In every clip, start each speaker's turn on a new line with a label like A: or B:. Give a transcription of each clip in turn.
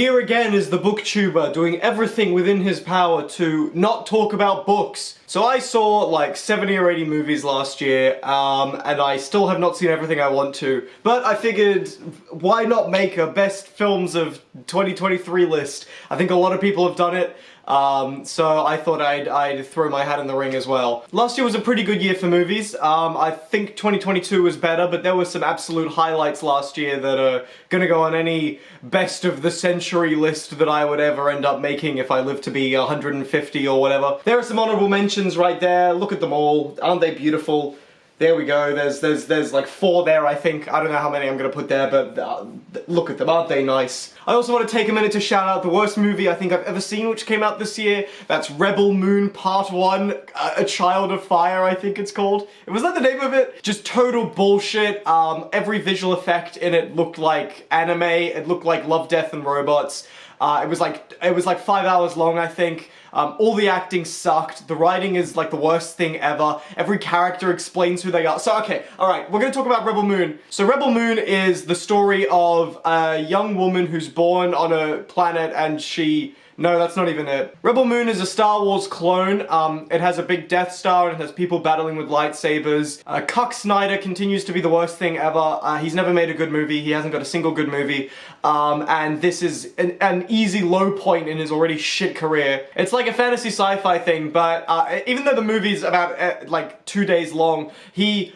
A: here again is the Booktuber doing everything within his power to not talk about books. So I saw like 70 or 80 movies last year, and I still have not seen everything I want to. But I figured, why not make a best films of 2023 list? I think a lot of people have done it. So I thought I'd throw my hat in the ring as well. Last year was a pretty good year for movies. I think 2022 was better, but there were some absolute highlights last year that are gonna go on any best of the century list that I would ever end up making if I live to be 150 or whatever. There are some honourable mentions right there. Look at them all. Aren't they beautiful? There we go. There's like 4 there, I think. I don't know how many I'm gonna put there, but look at them. Aren't they nice? I also want to take a minute to shout out the worst movie I think I've ever seen, which came out this year. That's Rebel Moon Part 1, A Child of Fire, I think it's called. Was that the name of it? Just total bullshit. Every visual effect in it looked like anime. It looked like Love, Death, and Robots. It was like 5 hours long, I think. All the acting sucked. The writing is like the worst thing ever. Every character explains who they are. So, okay, alright, we're gonna talk about Rebel Moon. So Rebel Moon is the story of a young woman who's born on a planet and she... No, that's not even it. Rebel Moon is a Star Wars clone. It has a big Death Star and it has people battling with lightsabers. Cuck Snyder continues to be the worst thing ever. He's never made a good movie. He hasn't got a single good movie. And this is an easy low point in his already shit career. It's like a fantasy sci-fi thing, but even though the movie's about like 2 days long, he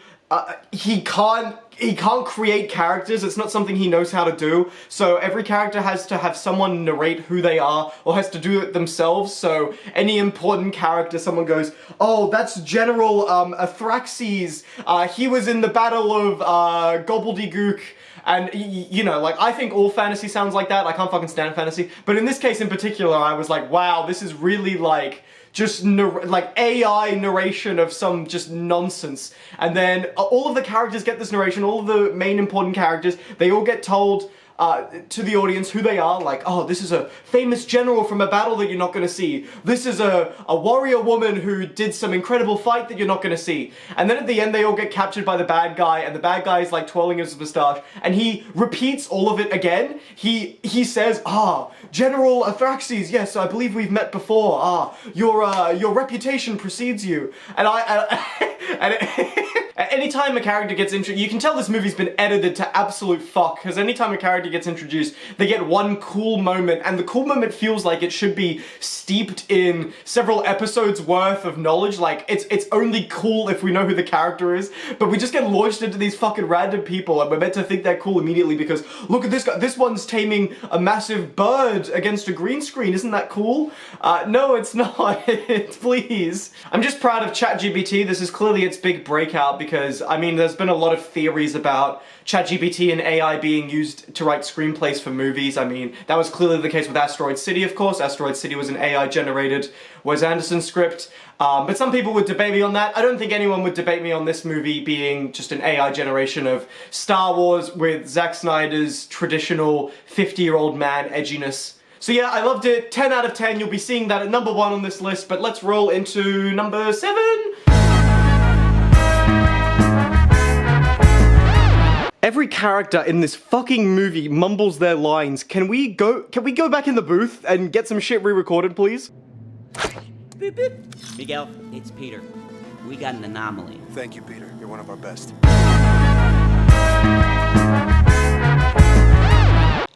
A: can't create characters. It's not something he knows how to do. So every character has to have someone narrate who they are or has to do it themselves. So any important character, someone goes, oh, that's General Athraxes. He was in the Battle of Gobbledygook. And, you know, like, I think all fantasy sounds like that. I can't fucking stand fantasy. But in this case in particular, I was like, wow, this is really like... just like AI narration of some just nonsense. And then all of the characters get this narration, all of the main important characters, they all get told to the audience who they are, like, oh, this is a famous general from a battle that you're not gonna see. This is a warrior woman who did some incredible fight that you're not gonna see. And then at the end they all get captured by the bad guy, and the bad guy is like twirling his moustache, and he repeats all of it again. He says, General Athraxes, yes, I believe we've met before. Your reputation precedes you. And anytime a character gets introduced, you can tell this movie's been edited to absolute fuck, because anytime a character gets introduced, they get one cool moment, and the cool moment feels like it should be steeped in several episodes worth of knowledge. Like, it's only cool if we know who the character is, but we just get launched into these fucking random people, and we're meant to think they're cool immediately because, look at this guy, this one's taming a massive bird against a green screen, isn't that cool? No, it's not. Please. I'm just proud of ChatGPT. This is clearly its big breakout because, I mean, there's been a lot of theories about ChatGPT and AI being used to write screenplays for movies. I mean, that was clearly the case with Asteroid City, of course. Asteroid City was an AI-generated Wes Anderson script. But some people would debate me on that. I don't think anyone would debate me on this movie being just an AI generation of Star Wars with Zack Snyder's traditional 50-year-old man edginess. So yeah, I loved it. 10 out of 10. You'll be seeing that at number 1 on this list, but let's roll into number 7. Every character in this fucking movie mumbles their lines. Can we go back in the booth and get some shit re-recorded, please?
B: Beep, beep. Miguel, it's Peter. We got an anomaly.
C: Thank you, Peter. You're one of our best.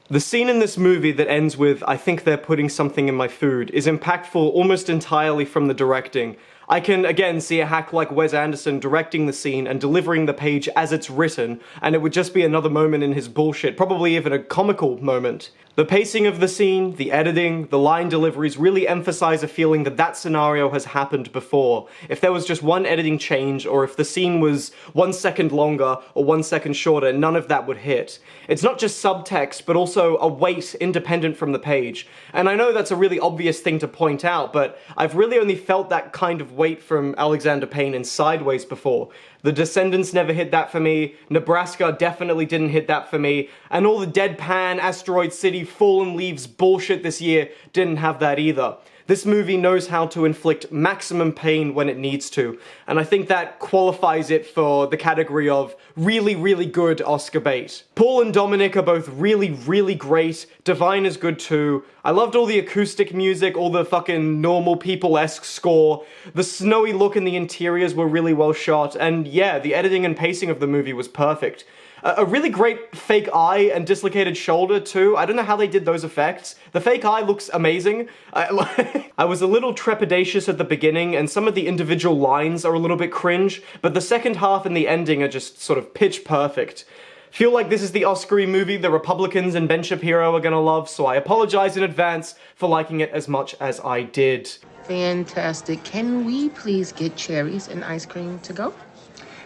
A: The scene in this movie that ends with, I think they're putting something in my food, is impactful almost entirely from the directing. I can, again, see a hack like Wes Anderson directing the scene and delivering the page as it's written, and it would just be another moment in his bullshit, probably even a comical moment. The pacing of the scene, the editing, the line deliveries really emphasize a feeling that that scenario has happened before. If there was just one editing change, or if the scene was 1 second longer or 1 second shorter, none of that would hit. It's not just subtext, but also a weight independent from the page. And I know that's a really obvious thing to point out, but I've really only felt that kind of weight from Alexander Payne in Sideways before. The Descendants never hit that for me, Nebraska definitely didn't hit that for me, and all the deadpan Asteroid City Fallen Leaves bullshit this year didn't have that either. This movie knows how to inflict maximum pain when it needs to, and I think that qualifies it for the category of really, really good Oscar bait. Paul and Dominic are both really, really great. Divine is good too. I loved all the acoustic music, all the fucking normal people-esque score. The snowy look in the interiors were really well shot, and yeah, the editing and pacing of the movie was perfect. A really great fake eye and dislocated shoulder too. I don't know how they did those effects. The fake eye looks amazing. I was a little trepidatious at the beginning, and some of the individual lines are a little bit cringe, but the second half and the ending are just sort of pitch perfect. Feel like this is the Oscar-y movie the Republicans and Ben Shapiro are gonna love, so I apologize in advance for liking it as much as I did.
D: Fantastic. Can we please get cherries and ice cream to go?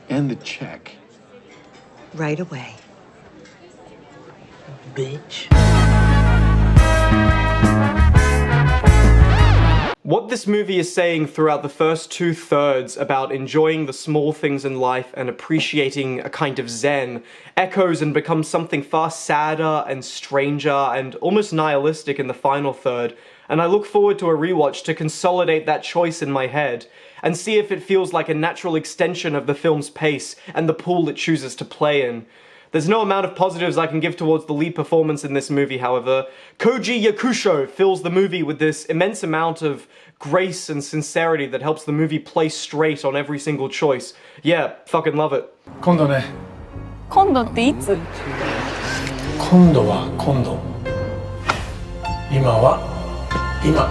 E: And the check.
F: Right away. Bitch.
A: What this movie is saying throughout the first 2/3 about enjoying the small things in life and appreciating a kind of zen echoes and becomes something far sadder and stranger and almost nihilistic in the final third, and I look forward to a rewatch to consolidate that choice in my head and see if it feels like a natural extension of the film's pace and the pool it chooses to play in. There's no amount of positives I can give towards the lead performance in this movie, however. Koji Yakusho fills the movie with this immense amount of grace and sincerity that helps the movie play straight on every single choice. Yeah, fucking love it.
G: 今度ね。
H: 今度っていつ？
G: 今度は今度。今は今。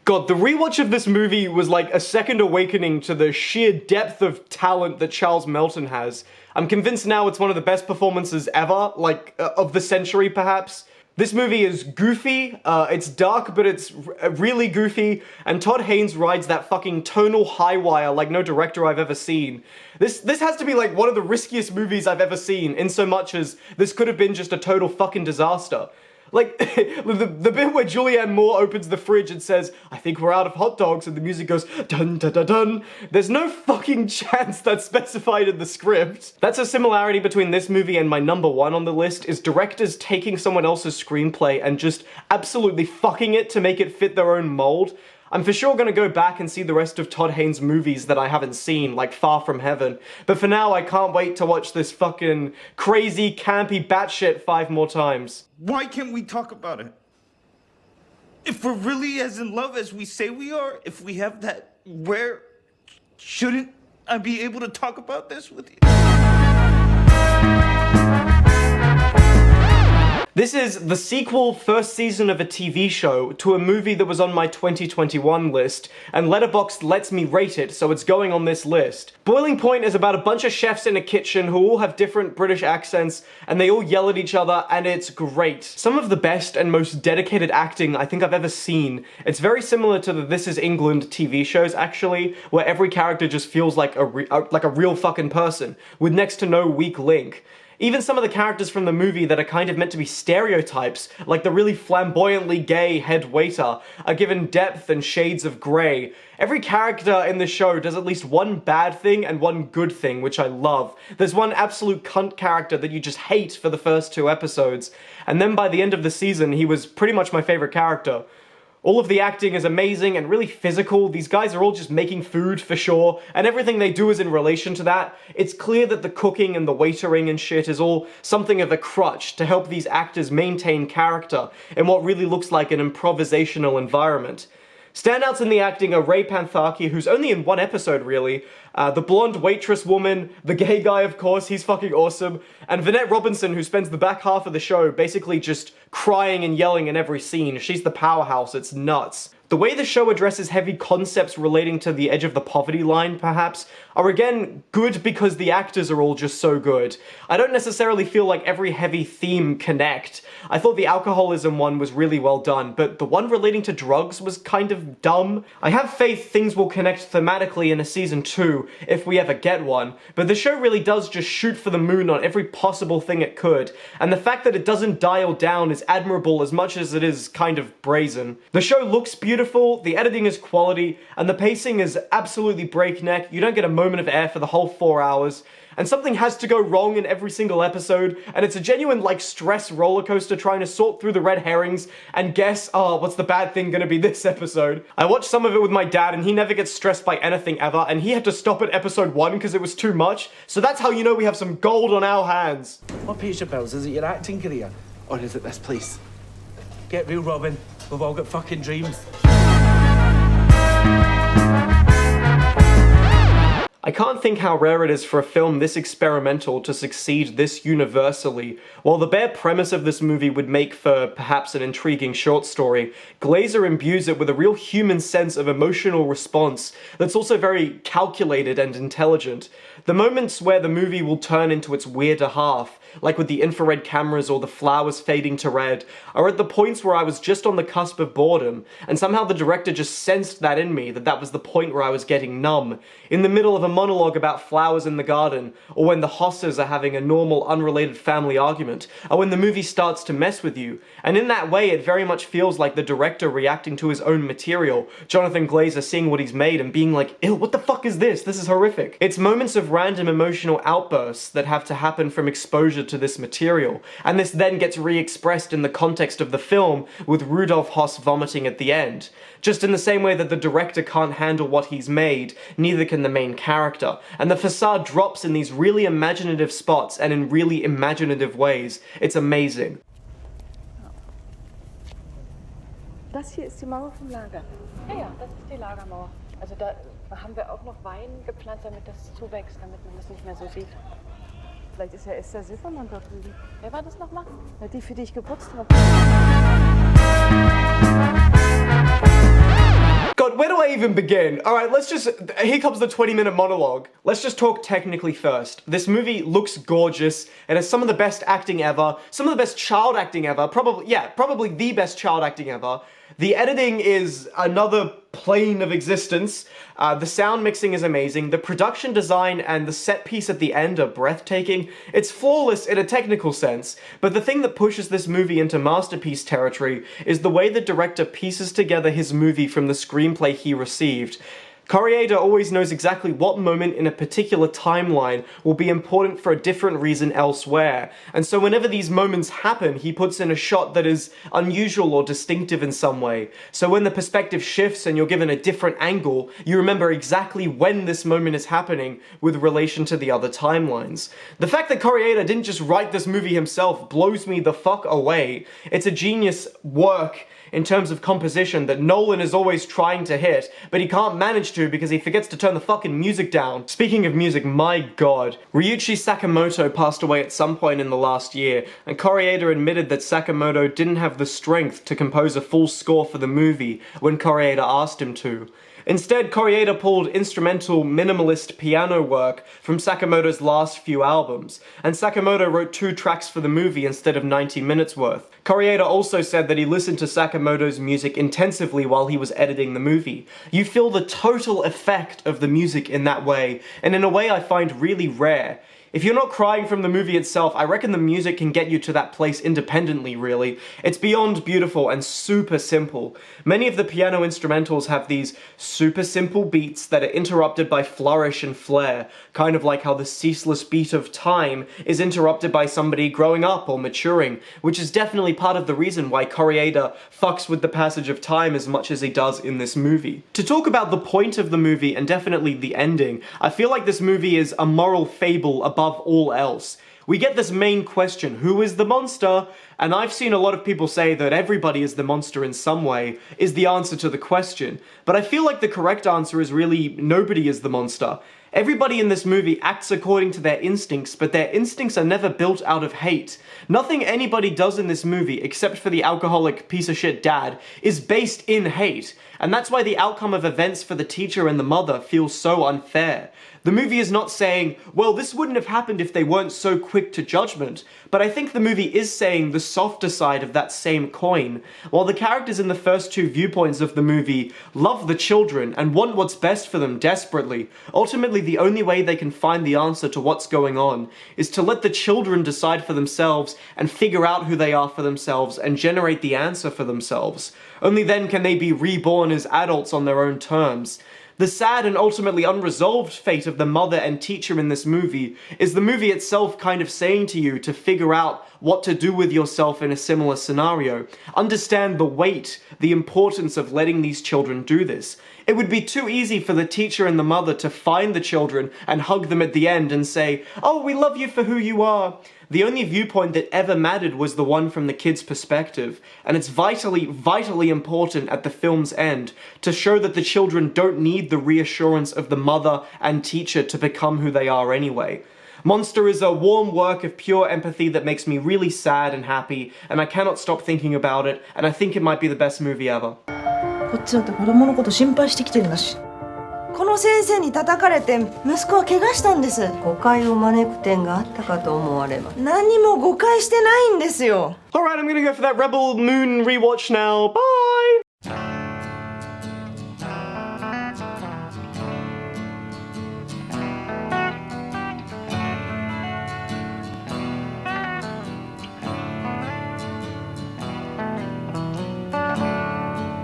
A: God, the rewatch of this movie was like a second awakening to the sheer depth of talent that Charles Melton has. I'm convinced now it's one of the best performances ever, like, of the century perhaps. This movie is goofy, it's dark, but it's really goofy, and Todd Haynes rides that fucking tonal high wire like no director I've ever seen. This has to be like one of the riskiest movies I've ever seen, in so much as this could have been just a total fucking disaster. Like, the bit where Julianne Moore opens the fridge and says, "I think we're out of hot dogs," and the music goes, dun dun dun dun. There's no fucking chance that's specified in the script. That's a similarity between this movie and my number one on the list, is directors taking someone else's screenplay and just absolutely fucking it to make it fit their own mold. I'm for sure gonna go back and see the rest of Todd Haynes' movies that I haven't seen, like Far From Heaven, but for now I can't wait to watch this fucking crazy, campy batshit 5 more times.
I: Why can't we talk about it? If we're really as in love as we say we are, if we have that, where shouldn't I be able to talk about this with you?
A: This is the sequel first season of a TV show to a movie that was on my 2021 list, and Letterboxd lets me rate it, so it's going on this list. Boiling Point is about a bunch of chefs in a kitchen who all have different British accents, and they all yell at each other, and it's great. Some of the best and most dedicated acting I think I've ever seen. It's very similar to the This Is England TV shows, actually, where every character just feels like a real fucking person, with next to no weak link. Even some of the characters from the movie that are kind of meant to be stereotypes, like the really flamboyantly gay head waiter, are given depth and shades of grey. Every character in the show does at least one bad thing and one good thing, which I love. There's one absolute cunt character that you just hate for the first 2 episodes, and then by the end of the season, he was pretty much my favourite character. All of the acting is amazing and really physical. These guys are all just making food for sure, and everything they do is in relation to that. It's clear that the cooking and the waitering and shit is all something of a crutch to help these actors maintain character in what really looks like an improvisational environment. Standouts in the acting are Ray Pantharki, who's only in 1 episode really, the blonde waitress woman, the gay guy of course, he's fucking awesome, and Vinette Robinson, who spends the back half of the show basically just crying and yelling in every scene. She's the powerhouse, it's nuts. The way the show addresses heavy concepts relating to the edge of the poverty line, perhaps, are again good because the actors are all just so good. I don't necessarily feel like every heavy theme connect. I thought the alcoholism one was really well done, but the one relating to drugs was kind of dumb. I have faith things will connect thematically in a season 2, if we ever get one, but the show really does just shoot for the moon on every possible thing it could, and the fact that it doesn't dial down is admirable as much as it is kind of brazen. The show looks beautiful, the editing is quality, and the pacing is absolutely breakneck. You don't get a moment of air for the whole 4 hours, and something has to go wrong in every single episode, and it's a genuine, like, stress roller coaster trying to sort through the red herrings and guess, oh, what's the bad thing gonna be this episode? I watched some of it with my dad, and he never gets stressed by anything ever, and he had to stop at episode 1 because it was too much, so that's how you know we have some gold on our hands.
J: What pays your bills? Is it your acting career? Or is it this place? Get real, Robin. We've all got fucking dreams.
A: I can't think how rare it is for a film this experimental to succeed this universally. While the bare premise of this movie would make for perhaps an intriguing short story, Glazer imbues it with a real human sense of emotional response that's also very calculated and intelligent. The moments where the movie will turn into its weirder half, like with the infrared cameras or the flowers fading to red, are at the points where I was just on the cusp of boredom, and somehow the director just sensed that in me, that was the point where I was getting numb. In the middle of a monologue about flowers in the garden, or when the Hosses are having a normal, unrelated family argument, or when the movie starts to mess with you. And in that way, it very much feels like the director reacting to his own material, Jonathan Glazer seeing what he's made and being like, ew, what the fuck is this? This is horrific. It's moments of random emotional outbursts that have to happen from exposure to this material, and this then gets re-expressed in the context of the film with Rudolf Hoss vomiting at the end. Just in the same way that the director can't handle what he's made, neither can the main character, and the facade drops in these really imaginative spots and in really imaginative ways. It's amazing.
K: Das hier ist die Mauer vom Lager. Ja, das ist die Lagermauer. Also da haben wir auch noch Wein gepflanzt, damit das zuwächst, damit man das nicht mehr so sieht. Vielleicht ist ja Esther Silbermann dort drüben. Wer war das nochmal? Ja, die, für die ich geputzt habe.
A: God, where do I even begin? Alright, here comes the 20-minute monologue. Let's just talk technically first. This movie looks gorgeous. It has some of the best acting ever, some of the best child acting ever, probably the best child acting ever. The editing is another plane of existence. The sound mixing is amazing. The production design and the set piece at the end are breathtaking. It's flawless in a technical sense, but the thing that pushes this movie into masterpiece territory is the way the director pieces together his movie from the screenplay he received. Koreeda always knows exactly what moment in a particular timeline will be important for a different reason elsewhere, and so whenever these moments happen, he puts in a shot that is unusual or distinctive in some way. So when the perspective shifts and you're given a different angle, you remember exactly when this moment is happening with relation to the other timelines. The fact that Koreeda didn't just write this movie himself blows me the fuck away. It's a genius work in terms of composition that Nolan is always trying to hit, but he can't manage to because he forgets to turn the fucking music down. Speaking of music, my god. Ryuichi Sakamoto passed away at some point in the last year, and Koreeda admitted that Sakamoto didn't have the strength to compose a full score for the movie when Koreeda asked him to. Instead, Koreeda pulled instrumental, minimalist piano work from Sakamoto's last few albums, and Sakamoto wrote 2 tracks for the movie instead of 90 minutes worth. Koreeda also said that he listened to Sakamoto's music intensively while he was editing the movie. You feel the total effect of the music in that way, and in a way I find really rare. If you're not crying from the movie itself, I reckon the music can get you to that place independently, really. It's beyond beautiful and super simple. Many of the piano instrumentals have these super simple beats that are interrupted by flourish and flair, kind of like how the ceaseless beat of time is interrupted by somebody growing up or maturing, which is definitely part of the reason why Koreeda fucks with the passage of time as much as he does in this movie. To talk about the point of the movie, and definitely the ending, I feel like this movie is a moral fable above all else. We get this main question, who is the monster? And I've seen a lot of people say that everybody is the monster in some way, is the answer to the question. But I feel like the correct answer is really nobody is the monster. Everybody in this movie acts according to their instincts, but their instincts are never built out of hate. Nothing anybody does in this movie, except for the alcoholic piece of shit dad, is based in hate. And that's why the outcome of events for the teacher and the mother feels so unfair. The movie is not saying, well, this wouldn't have happened if they weren't so quick to judgment, but I think the movie is saying the softer side of that same coin. While the characters in the first 2 viewpoints of the movie love the children and want what's best for them desperately, ultimately the only way they can find the answer to what's going on is to let the children decide for themselves and figure out who they are for themselves and generate the answer for themselves. Only then can they be reborn as adults on their own terms. The sad and ultimately unresolved fate of the mother and teacher in this movie is the movie itself kind of saying to you to figure out what to do with yourself in a similar scenario. Understand the weight, the importance of letting these children do this. It would be too easy for the teacher and the mother to find the children and hug them at the end and say, "Oh, we love you for who you are." The only viewpoint that ever mattered was the one from the kid's perspective, and it's vitally, vitally important at the film's end to show that the children don't need the reassurance of the mother and teacher to become who they are anyway. Monster is a warm work of pure empathy that makes me really sad and happy, and I cannot stop thinking about it, and I think it might be the best movie ever.
L: こっちだって子供のこと心配してきてるんだし。この先生に叩かれて息子は怪我したんです。誤解を招く点があったかと思われます。何も誤解してないんですよ。
A: Alright, I'm gonna go for that Rebel Moon rewatch now. Bye!